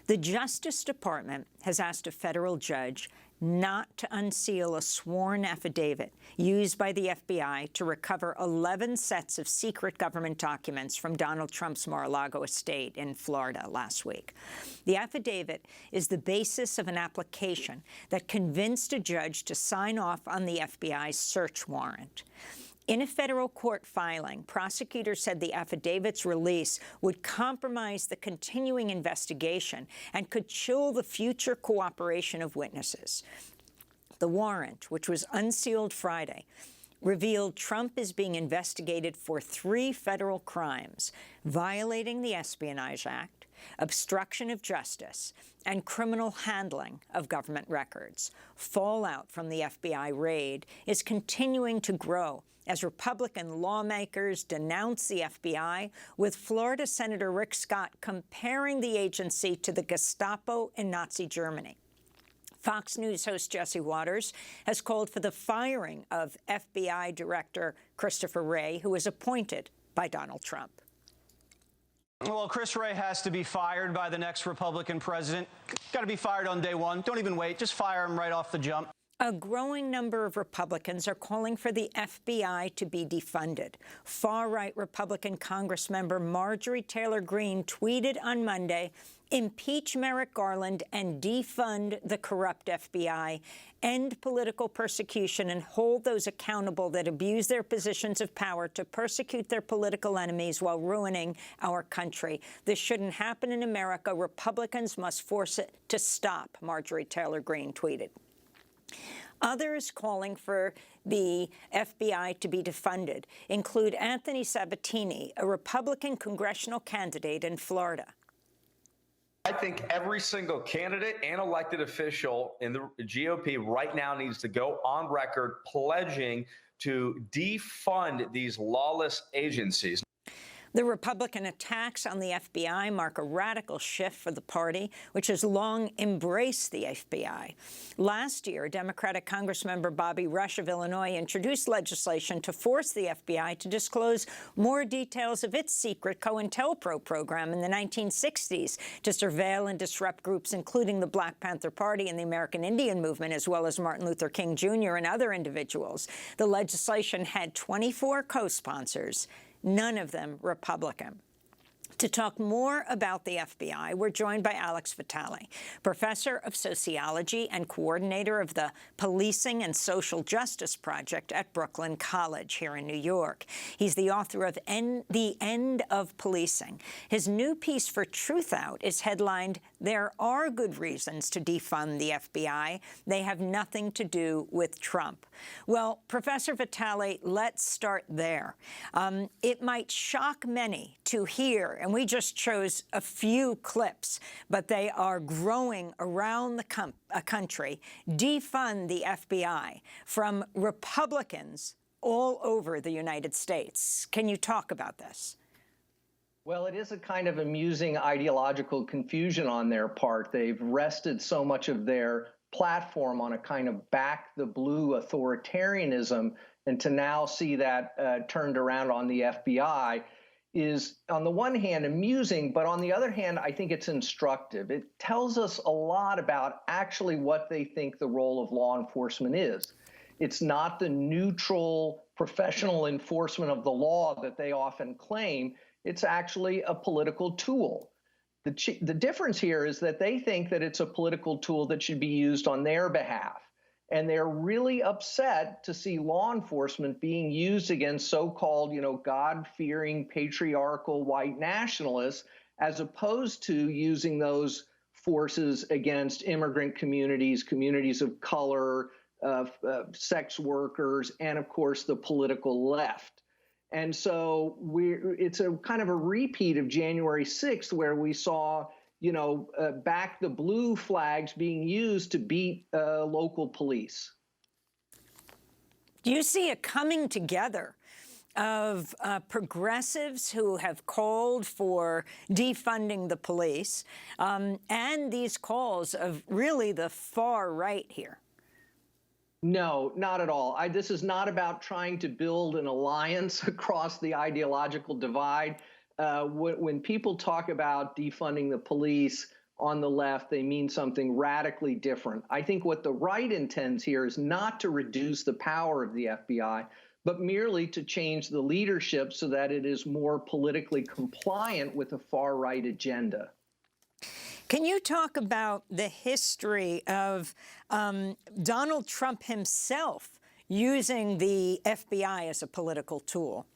The Justice Department has asked a federal judge not to unseal a sworn affidavit used by the FBI to recover 11 sets of secret government documents from Donald Trump's Mar-a-Lago estate in Florida last week. The affidavit is the basis of an application that convinced a judge to sign off on the FBI's search warrant. In a federal court filing, prosecutors said the affidavit's release would compromise the continuing investigation and could chill the future cooperation of witnesses. The warrant, which was unsealed Friday, revealed Trump is being investigated for 3 federal crimes: violating the Espionage Act, obstruction of justice, and criminal handling of government records. Fallout from the FBI raid is continuing to grow as Republican lawmakers denounce the FBI, with Florida Senator Rick Scott comparing the agency to the Gestapo in Nazi Germany. Fox News host Jesse Waters has called for the firing of FBI Director Christopher Wray, who was appointed by Donald Trump. Well, Chris Wray has to be fired by the next Republican president. Got to be fired on day one. Don't even wait. Just fire him right off the jump. A growing number of Republicans are calling for the FBI to be defunded. Far-right Republican Congressmember Marjorie Taylor Greene tweeted on Monday, "Impeach Merrick Garland and defund the corrupt FBI, end political persecution, and hold those accountable that abuse their positions of power to persecute their political enemies while ruining our country. This shouldn't happen in America. Republicans must force it to stop," Marjorie Taylor Greene tweeted. Others calling for the FBI to be defunded include Anthony Sabatini, a Republican congressional candidate in Florida. I think every single candidate and elected official in the GOP right now needs to go on record pledging to defund these lawless agencies. The Republican attacks on the FBI mark a radical shift for the party, which has long embraced the FBI. Last year, Democratic Congressmember Bobby Rush of Illinois introduced legislation to force the FBI to disclose more details of its secret COINTELPRO program in the 1960s to surveil and disrupt groups including the Black Panther Party and the American Indian Movement, as well as Martin Luther King Jr. and other individuals. The legislation had 24 co-sponsors, none of them Republican. To talk more about the FBI, we're joined by Alex Vitale, professor of sociology and coordinator of the Policing and Social Justice Project at Brooklyn College here in New York. He's the author of The End of Policing. His new piece for Truth Out is headlined, "There Are Good Reasons to Defund the FBI. They Have Nothing to Do with Trump." Well, Professor Vitale, let's start there. It might shock many to hear, and we just chose a few clips, but they are growing around the country, defund the FBI from Republicans all over the United States. Can you talk about this? Well, it is a kind of amusing ideological confusion on their part. They've rested so much of their platform on a kind of back the blue authoritarianism, and to now see that turned around on the FBI is, on the one hand, amusing, but on the other hand, I think it's instructive. It tells us a lot about actually what they think the role of law enforcement is. It's not the neutral professional enforcement of the law that they often claim. It's actually a political tool. The difference here is that they think that it's a political tool that should be used on their behalf. And they're really upset to see law enforcement being used against so-called, God-fearing, patriarchal white nationalists, as opposed to using those forces against immigrant communities, communities of color, sex workers, and of course the political left. And so it's a kind of a repeat of January 6th, where we saw back the blue flags being used to beat local police. Do you see a coming together of progressives who have called for defunding the police and these calls of really the far right here? No, not at all. This is not about trying to build an alliance across the ideological divide. When people talk about defunding the police, on the left, they mean something radically different. I think what the right intends here is not to reduce the power of the FBI, but merely to change the leadership so that it is more politically compliant with a far-right agenda. Can you talk about the history of Donald Trump himself using the FBI as a political tool?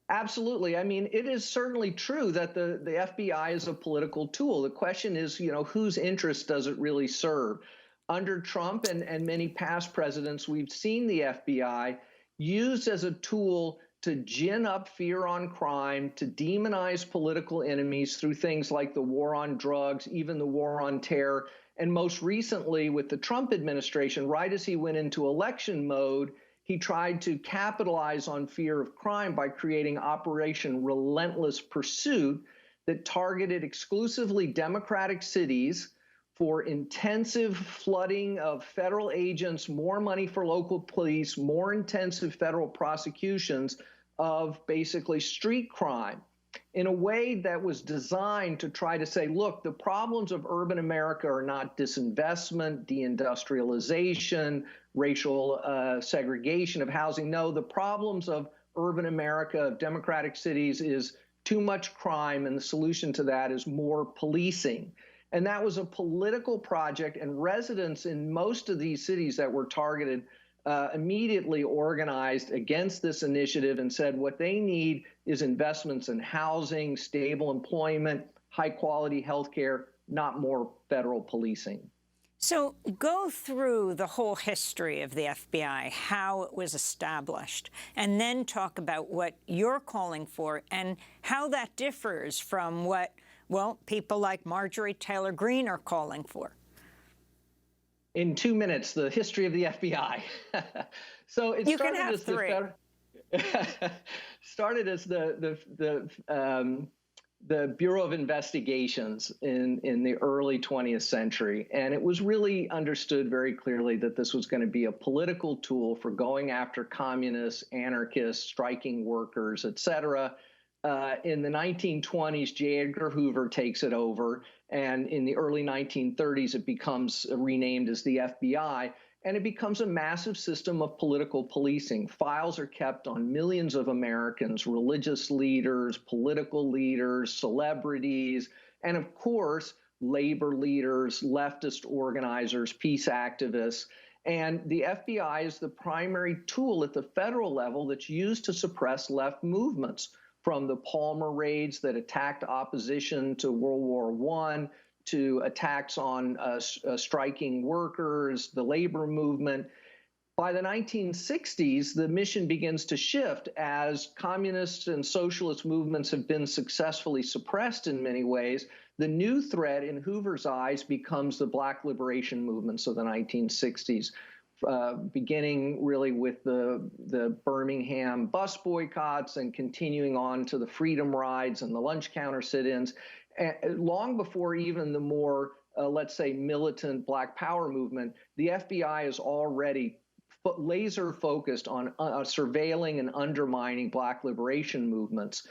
Absolutely. I mean, it is certainly true that the FBI is a political tool. The question is, whose interest does it really serve? Under Trump and many past presidents, we've seen the FBI used as a tool to gin up fear on crime, to demonize political enemies through things like the war on drugs, even the war on terror. And most recently with the Trump administration, right as he went into election mode, he tried to capitalize on fear of crime by creating Operation Relentless Pursuit that targeted exclusively Democratic cities for intensive flooding of federal agents, more money for local police, more intensive federal prosecutions of basically street crime in a way that was designed to try to say, look, the problems of urban America are not disinvestment, deindustrialization, racial segregation of housing. No, the problems of urban America, of democratic cities, is too much crime, and the solution to that is more policing. And that was a political project, and residents in most of these cities that were targeted immediately organized against this initiative and said what they need is investments in housing, stable employment, high-quality health care, not more federal policing. So go through the whole history of the FBI, how it was established, and then talk about what you're calling for and how that differs from what, well, people like Marjorie Taylor Greene are calling for. In 2 minutes, the history of the FBI. So it started as started as the Bureau of Investigations in the early 20th century, and it was really understood very clearly that this was going to be a political tool for going after communists, anarchists, striking workers, et cetera. In the 1920s, J. Edgar Hoover takes it over, and in the early 1930s, it becomes renamed as the FBI, and it becomes a massive system of political policing. Files are kept on millions of Americans, religious leaders, political leaders, celebrities, and of course, labor leaders, leftist organizers, peace activists. And the FBI is the primary tool at the federal level that's used to suppress left movements, from the Palmer raids that attacked opposition to World War I, to attacks on striking workers, the labor movement. By the 1960s, the mission begins to shift as communist and socialist movements have been successfully suppressed in many ways. The new threat in Hoover's eyes becomes the Black liberation movements of the 1960s. Beginning really with the Birmingham bus boycotts and continuing on to the freedom rides and the lunch counter sit-ins, long before even the more, let's say, militant Black Power movement, the FBI is already laser focused on surveilling and undermining Black liberation movements.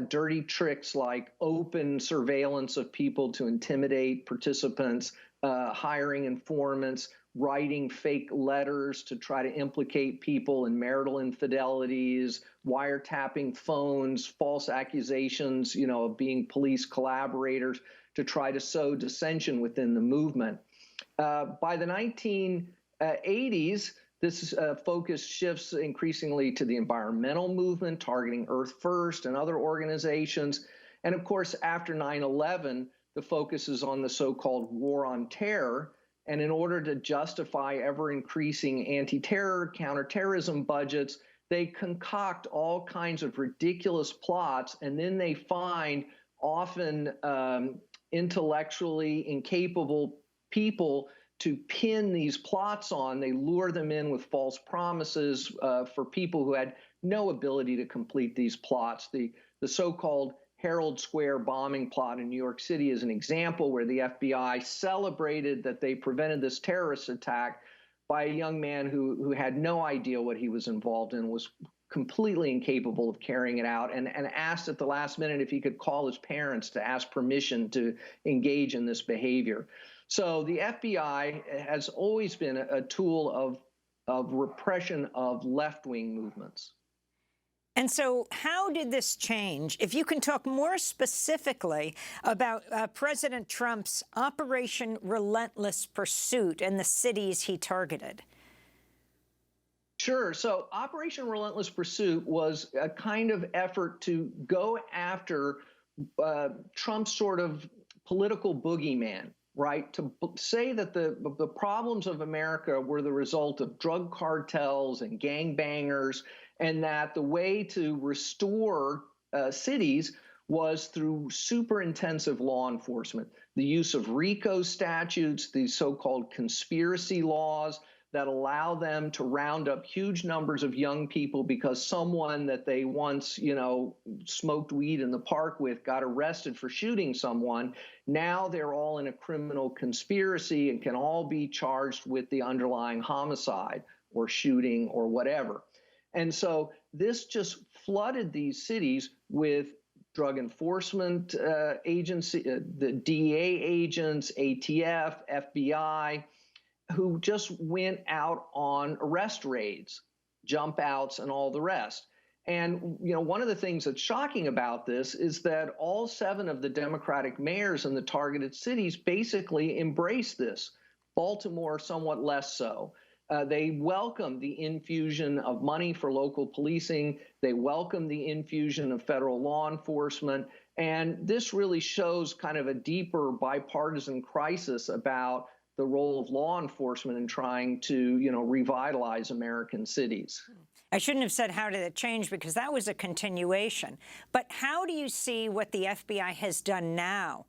Dirty tricks like open surveillance of people to intimidate participants, hiring informants, writing fake letters to try to implicate people in marital infidelities, wiretapping phones, false accusations, of being police collaborators to try to sow dissension within the movement. By the 1980s, this focus shifts increasingly to the environmental movement, targeting Earth First and other organizations. And of course, after 9/11, the focus is on the so-called war on terror. And in order to justify ever-increasing anti-terror, counterterrorism budgets, they concoct all kinds of ridiculous plots, and then they find often intellectually incapable people to pin these plots on. They lure them in with false promises for people who had no ability to complete these plots. The so-called Herald Square bombing plot in New York City is an example where the FBI celebrated that they prevented this terrorist attack by a young man who had no idea what he was involved in, was completely incapable of carrying it out, and asked at the last minute if he could call his parents to ask permission to engage in this behavior. So the FBI has always been a tool of repression of left-wing movements. And so how did this change? If you can talk more specifically about President Trump's Operation Relentless pursuit and the cities he targeted. Sure. So Operation Relentless Pursuit was a kind of effort to go after Trump's sort of political boogeyman, right? To say that the problems of America were the result of drug cartels and gangbangers, and that the way to restore cities was through super intensive law enforcement, the use of RICO statutes, these so-called conspiracy laws that allow them to round up huge numbers of young people because someone that they once, smoked weed in the park with got arrested for shooting someone. Now they're all in a criminal conspiracy and can all be charged with the underlying homicide or shooting or whatever. And so this just flooded these cities with drug enforcement agency, the DEA agents, ATF, FBI, who just went out on arrest raids, jump outs, and all the rest. And one of the things that's shocking about this is that all 7 of the Democratic mayors in the targeted cities basically embraced this. Baltimore somewhat less so. They welcomed the infusion of money for local policing. They welcomed the infusion of federal law enforcement. And this really shows kind of a deeper bipartisan crisis about the role of law enforcement in trying to, revitalize American cities. I shouldn't have said how did it change, because that was a continuation. But how do you see what the FBI has done now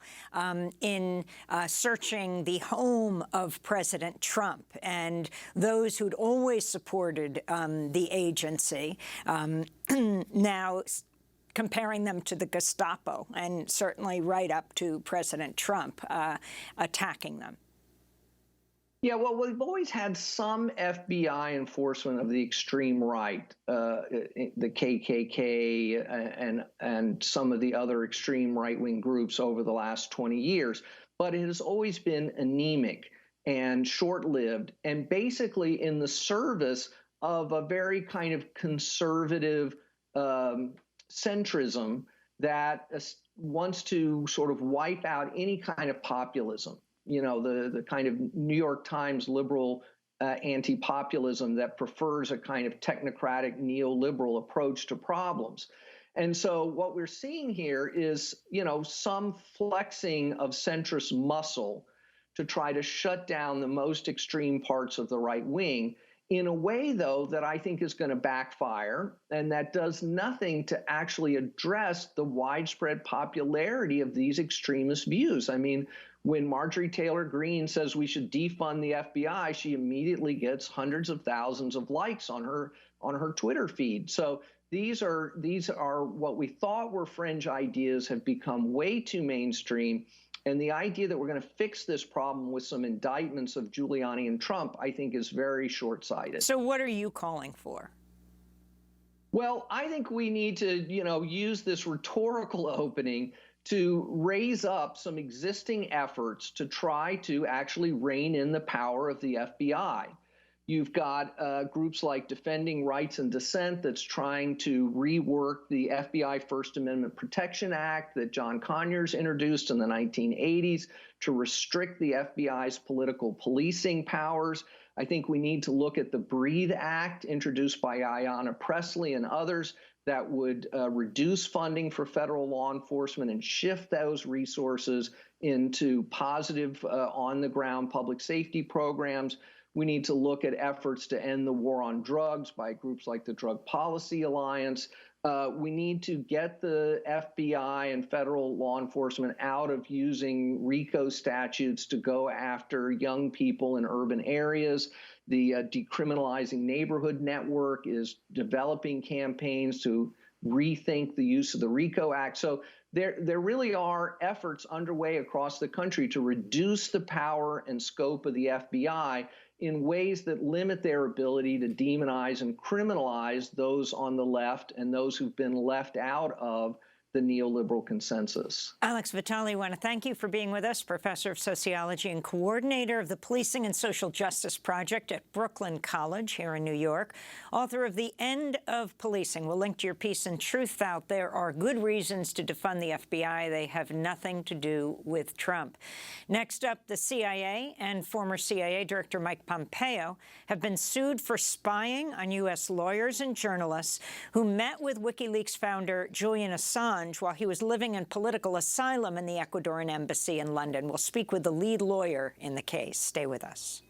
in searching the home of President Trump and those who'd always supported the agency, now comparing them to the Gestapo, and certainly right up to President Trump attacking them? Yeah, well, we've always had some FBI enforcement of the extreme right, the KKK and some of the other extreme right-wing groups over the last 20 years. But it has always been anemic and short-lived, and basically in the service of a very kind of conservative centrism that wants to sort of wipe out any kind of populism. The kind of New York Times liberal anti-populism that prefers a kind of technocratic neoliberal approach to problems. And so what we're seeing here is, some flexing of centrist muscle to try to shut down the most extreme parts of the right wing in a way, though, that I think is going to backfire, and that does nothing to actually address the widespread popularity of these extremist views. I mean, when Marjorie Taylor Greene says we should defund the FBI, she immediately gets hundreds of thousands of likes on her Twitter feed. So these are what we thought were fringe ideas have become way too mainstream. And the idea that we're going to fix this problem with some indictments of Giuliani and Trump, I think, is very short-sighted. So what are you calling for? Well, I think we need to, use this rhetorical opening to raise up some existing efforts to try to actually rein in the power of the FBI. You've got groups like Defending Rights and Dissent that's trying to rework the FBI First Amendment Protection Act that John Conyers introduced in the 1980s to restrict the FBI's political policing powers. I think we need to look at the Breathe Act introduced by Ayanna Pressley and others that would reduce funding for federal law enforcement and shift those resources into positive on-the-ground public safety programs. We need to look at efforts to end the war on drugs by groups like the Drug Policy Alliance. We need to get the FBI and federal law enforcement out of using RICO statutes to go after young people in urban areas. The Decriminalizing Neighborhood Network is developing campaigns to rethink the use of the RICO Act. So there really are efforts underway across the country to reduce the power and scope of the FBI in ways that limit their ability to demonize and criminalize those on the left and those who've been left out of the neoliberal consensus. Alex Vitale, I want to thank you for being with us, professor of sociology and coordinator of the Policing and Social Justice Project at Brooklyn College here in New York, author of The End of Policing. We'll link to your piece in Truth Out. There are good reasons to defund the FBI. They have nothing to do with Trump. Next up, the CIA and former CIA Director Mike Pompeo have been sued for spying on U.S. lawyers and journalists who met with WikiLeaks founder Julian Assange while he was living in political asylum in the Ecuadorian embassy in London. We'll speak with the lead lawyer in the case. Stay with us.